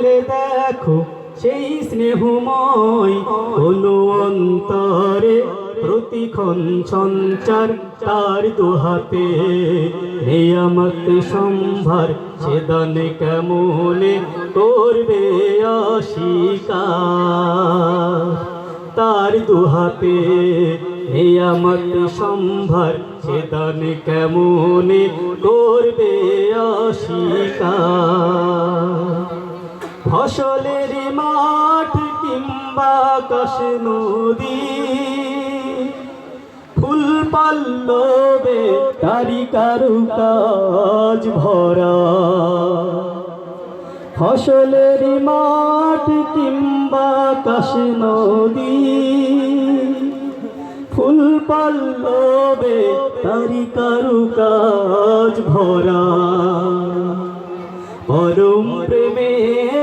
মেলে দেখো সেই স্নেহময় হলো অন্তরে প্রতিক্ষণ সঞ্চার তার দুহাতে নিয়ামত সম্ভার সে দান কেমনে করবে অস্বীকার তার দুহাতে নিয়ামত সম্ভার সে দান কেমনে করবে অস্বীকার ফসলের মাঠ কিংবা আকাশ নদী ফুল পল্লবে তারি কারুকাজ ভরা ফসলের মাঠ কিংবা আকাশ নদী ফুল পল্লবে তারি কারুকাজ ভরা পরম প্রেমে